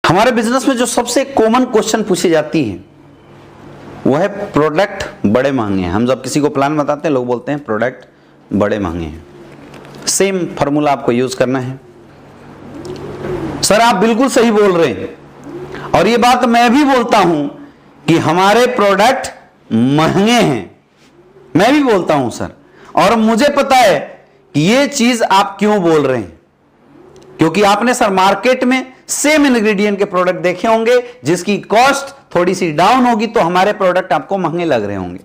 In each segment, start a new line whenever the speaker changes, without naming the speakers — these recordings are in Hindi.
हमारे बिजनेस में जो सबसे कॉमन क्वेश्चन पूछी जाती है वो है प्रोडक्ट बड़े महंगे हैं। हम जब किसी को प्लान बताते हैं लोग बोलते हैं प्रोडक्ट बड़े महंगे हैं। सेम फॉर्मूला आपको यूज करना है। सर आप बिल्कुल सही बोल रहे हैं और ये बात मैं भी बोलता हूं कि हमारे प्रोडक्ट महंगे हैं, मैं भी बोलता हूं सर। और मुझे पता है कि ये चीज आप क्यों बोल रहे हैं, क्योंकि आपने सर मार्केट में सेम इंग्रेडिएंट के प्रोडक्ट देखे होंगे जिसकी कॉस्ट थोड़ी सी डाउन होगी तो हमारे प्रोडक्ट आपको महंगे लग रहे होंगे।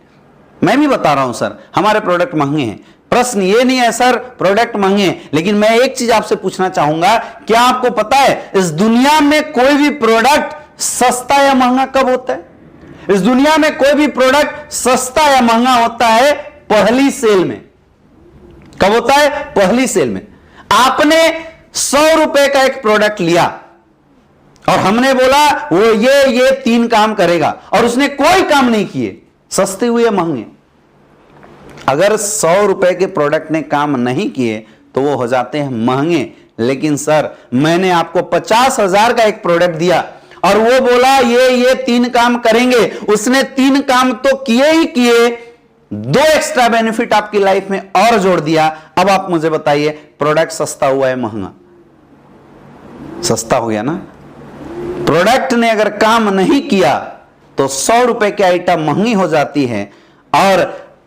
मैं भी बता रहा हूं सर हमारे प्रोडक्ट महंगे हैं। प्रश्न ये नहीं है सर प्रोडक्ट महंगे हैं, लेकिन मैं एक चीज आपसे पूछना चाहूंगा, क्या आपको पता है इस दुनिया में कोई भी प्रोडक्ट सस्ता या महंगा कब होता है? इस दुनिया में कोई भी प्रोडक्ट सस्ता या महंगा होता है पहली सेल में। कब होता है? पहली सेल में। आपने 100 रुपए का एक प्रोडक्ट लिया और हमने बोला वो ये 3 काम करेगा और उसने कोई काम नहीं किए, सस्ते हुए महंगे? अगर 100 रुपए के प्रोडक्ट ने काम नहीं किए तो वो हो जाते हैं महंगे। लेकिन सर मैंने आपको 50,000 का एक प्रोडक्ट दिया और वो बोला ये 3 काम करेंगे, उसने 3 काम तो किए ही किए, 2 एक्स्ट्रा बेनिफिट आपकी लाइफ में और जोड़ दिया। अब आप मुझे बताइए प्रोडक्ट सस्ता हुआ है महंगा? सस्ता हो गया ना। प्रोडक्ट ने अगर काम नहीं किया तो 100 रुपए की आइटम महंगी हो जाती है और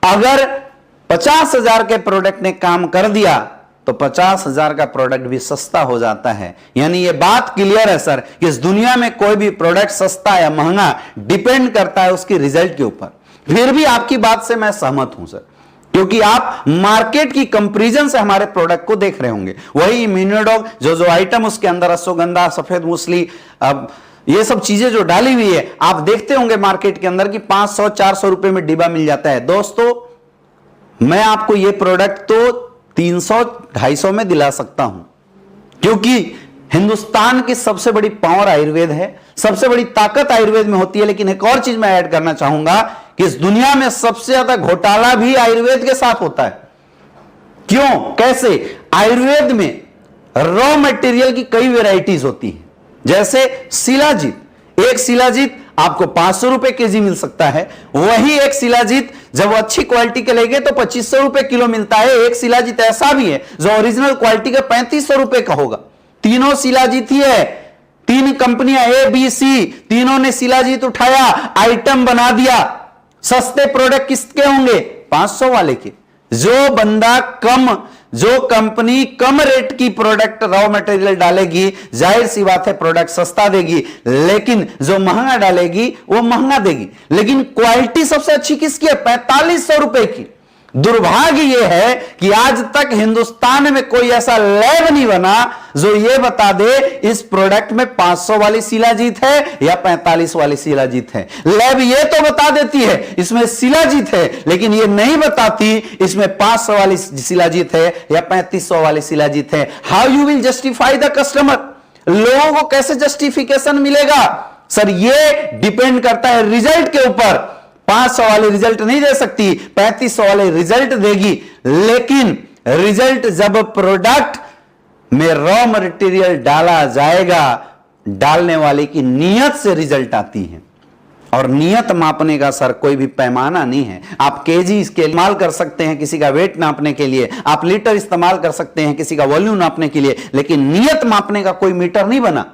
अगर 50,000 के प्रोडक्ट ने काम कर दिया तो 50,000 का प्रोडक्ट भी सस्ता हो जाता है। यानी ये बात क्लियर है सर कि इस दुनिया में कोई भी प्रोडक्ट सस्ता या महंगा डिपेंड करता है उसकी रिजल्ट के ऊपर। फिर भी आपकी बात से मैं सहमत हूं सर, क्योंकि आप मार्केट की कंपैरिजन से हमारे प्रोडक्ट को देख रहे होंगे। वही इम्यूनोडॉग जो आइटम उसके अंदर अश्वगंधा, सफेद मूसली, अब ये सब चीजें जो डाली हुई है आप देखते होंगे मार्केट के अंदर कि 500-400 रुपए में डिब्बा मिल जाता है। दोस्तों मैं आपको ये प्रोडक्ट तो 300-250 में दिला सकता हूं, क्योंकि हिंदुस्तान की सबसे बड़ी पावर आयुर्वेद है, सबसे बड़ी ताकत आयुर्वेद में होती है। लेकिन एक और चीज मैं ऐड करना चाहूंगा कि इस दुनिया में सबसे ज्यादा घोटाला भी आयुर्वेद के साथ होता है। क्यों? कैसे? आयुर्वेद में रॉ मटेरियल की कई वेराइटीज होती है। जैसे शिलाजीत, एक शिलाजीत आपको 500 रुपए केजी मिल सकता है। वही एक शिलाजीत जब अच्छी क्वालिटी के लेंगे तो 2500 रुपए किलो मिलता है। एक शिलाजीत ऐसा भी है जो ओरिजिनल क्वालिटी का 3500 रुपए का होगा। तीनों शिलाजीत ही है। 3 कंपनियां ABC, तीनों ने शिलाजीत उठाया, आइटम बना दिया। सस्ते प्रोडक्ट किसके होंगे? 500 वाले के। जो कंपनी कम रेट की प्रोडक्ट रॉ मटेरियल डालेगी, जाहिर सी बात है प्रोडक्ट सस्ता देगी, लेकिन जो महंगा डालेगी वो महंगा देगी। लेकिन क्वालिटी सबसे अच्छी किसकी है? 4500 रुपए की। दुर्भाग्य यह है कि आज तक हिंदुस्तान में कोई ऐसा लैब नहीं बना जो यह बता दे इस प्रोडक्ट में 500 वाली शिलाजीत है या 45 वाली शिलाजीत है। लैब यह तो बता देती है इसमें शिलाजीत है, लेकिन यह नहीं बताती इसमें 500 वाली शिलाजीत है या 3500 वाली शिलाजीत है। How you will justify the customer? लोगों को कैसे जस्टिफिकेशन मिलेगा? सर यह डिपेंड करता है रिजल्ट के ऊपर। 500 वाले रिजल्ट नहीं दे सकती, 3500 वाले रिजल्ट देगी। लेकिन रिजल्ट जब प्रोडक्ट में रॉ मटेरियल डाला जाएगा, डालने वाले की नियत से रिजल्ट आती है। और नियत मापने का सर कोई भी पैमाना नहीं है। आप केजी इसके इस्तेमाल कर सकते हैं किसी का वेट नापने के लिए, आप लीटर इस्तेमाल कर सकते हैं किसी का वॉल्यूम नापने के लिए, लेकिन नियत मापने का कोई मीटर नहीं बना।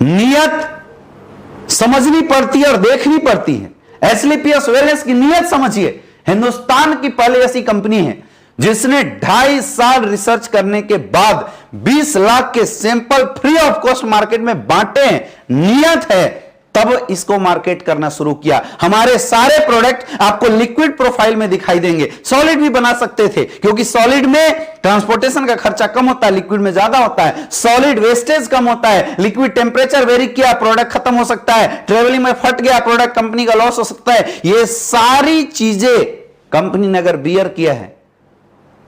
नियत समझनी पड़ती है और देखनी पड़ती है। एस्क्लेपियस वेलनेस की नियत समझिए। हिंदुस्तान की पहले ऐसी कंपनी है जिसने 2.5 साल रिसर्च करने के बाद 20 लाख के sample free of cost market में बांटे हैं। नियत है, तब इसको मार्केट करना शुरू किया। हमारे सारे प्रोडक्ट आपको लिक्विड प्रोफाइल में दिखाई देंगे। सॉलिड भी बना सकते थे, क्योंकि सॉलिड में ट्रांसपोर्टेशन का खर्चा कम होता है, लिक्विड में ज्यादा होता है। सॉलिड वेस्टेज कम होता है, लिक्विड टेम्परेचर वेरी किया प्रोडक्ट खत्म हो सकता है, ट्रेवलिंग में फट गया प्रोडक्ट कंपनी का लॉस हो सकता है। ये सारी चीजें कंपनी ने अगर बियर किया है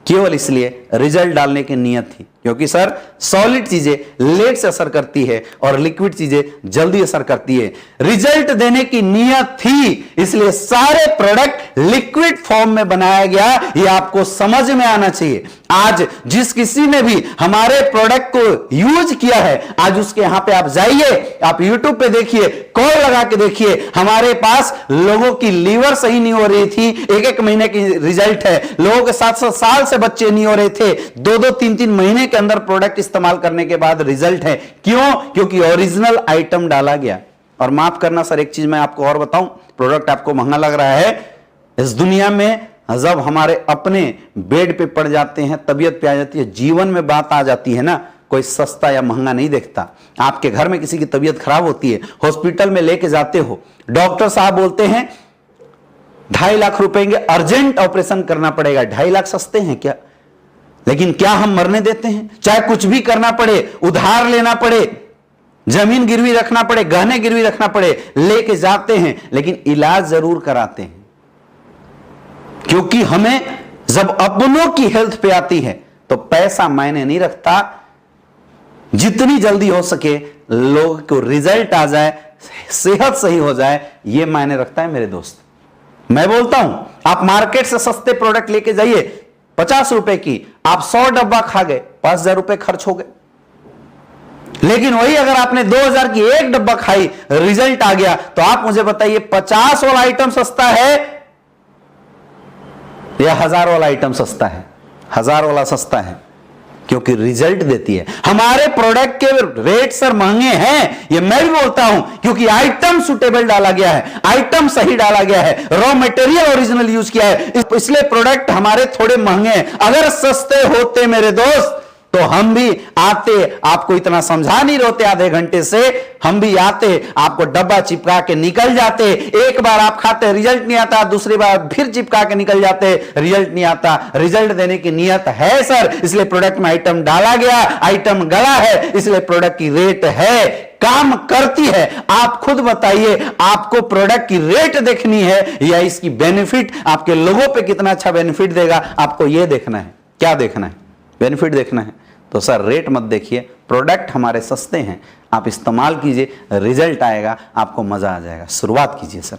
केवल इसलिए रिजल्ट डालने की नियत थी, क्योंकि सर सॉलिड चीजें लेट से असर करती है और लिक्विड चीजें जल्दी असर करती है। रिजल्ट देने की नीयत थी, इसलिए सारे प्रोडक्ट लिक्विड फॉर्म में बनाया गया। ये आपको समझ में आना चाहिए। आज जिस किसी ने भी हमारे प्रोडक्ट को यूज किया है, आज उसके यहां पे आप जाइए, आप यूट्यूब पे देखिए, कॉल लगा के देखिए, हमारे पास लोगों की लीवर सही नहीं हो रही थी, 1-1 महीने की रिजल्ट है। लोगों के 7-7 साल से बच्चे नहीं हो रहे थे, 2-2, 3-3 महीने के अंदर प्रोडक्ट इस्तेमाल करने के बाद रिजल्ट है। क्यों? क्योंकि ओरिजिनल आइटम डाला गया। और माफ करना सर, एक चीज मैं आपको और बताऊं, प्रोडक्ट आपको महंगा लग रहा है, इस दुनिया में जब हमारे अपने बेड पे पड़ जाते हैं, तबीयत पे आ जाती है, जीवन में बात आ जाती है ना, कोई सस्ता या महंगा नहीं देखता। आपके घर में किसी की तबीयत खराब होती है, हॉस्पिटल में लेके जाते हो, डॉक्टर साहब बोलते हैं 2.5 लाख रुपए के अर्जेंट ऑपरेशन करना पड़ेगा। 2.5 लाख सस्ते हैं क्या? लेकिन क्या हम मरने देते हैं? चाहे कुछ भी करना पड़े, उधार लेना पड़े, जमीन गिरवी रखना पड़े, गहने गिरवी रखना पड़े, लेके जाते हैं, लेकिन इलाज जरूर कराते हैं। क्योंकि हमें जब अपनों की हेल्थ पे आती है तो पैसा मायने नहीं रखता, जितनी जल्दी हो सके लोगों को रिजल्ट आ जाए, सेहत सही हो जाए, यह मायने रखता है मेरे दोस्त। मैं बोलता हूं, आप मार्केट से सस्ते प्रोडक्ट लेके जाइए, 50 रुपए की, आप 100 डब्बा खा गए, 5,000 रुपए खर्च हो गए। लेकिन वही अगर आपने 2,000 की एक डब्बा खाई, रिजल्ट आ गया, तो आप मुझे बताइए 50 वाला आइटम सस्ता है या 1000 वाला आइटम सस्ता है? 1000 वाला सस्ता है, क्योंकि रिजल्ट देती है। हमारे प्रोडक्ट के रेट सर महंगे हैं, ये मैं भी बोलता हूं, क्योंकि आइटम सुटेबल डाला गया है, आइटम सही डाला गया है, रॉ मटेरियल ओरिजिनल यूज किया है, इसलिए प्रोडक्ट हमारे थोड़े महंगे हैं। अगर सस्ते होते मेरे दोस्त तो हम भी आते, आपको इतना समझा नहीं रोते आधे घंटे से, हम भी आते, आपको डब्बा चिपका के निकल जाते। एक बार आप खाते, रिजल्ट नहीं आता, दूसरी बार फिर चिपका के निकल जाते, रिजल्ट नहीं आता। रिजल्ट देने की नियत है सर, इसलिए प्रोडक्ट में आइटम डाला गया, आइटम गला है, इसलिए प्रोडक्ट की रेट है, काम करती है। आप खुद बताइए, आपको प्रोडक्ट की रेट देखनी है या इसकी बेनिफिट, आपके लोगों पे कितना अच्छा बेनिफिट देगा, आपको यह देखना है। क्या देखना है? बेनिफिट देखना है। तो सर रेट मत देखिए, प्रोडक्ट हमारे सस्ते हैं, आप इस्तेमाल कीजिए, रिजल्ट आएगा, आपको मजा आ जाएगा। शुरुआत कीजिए सर।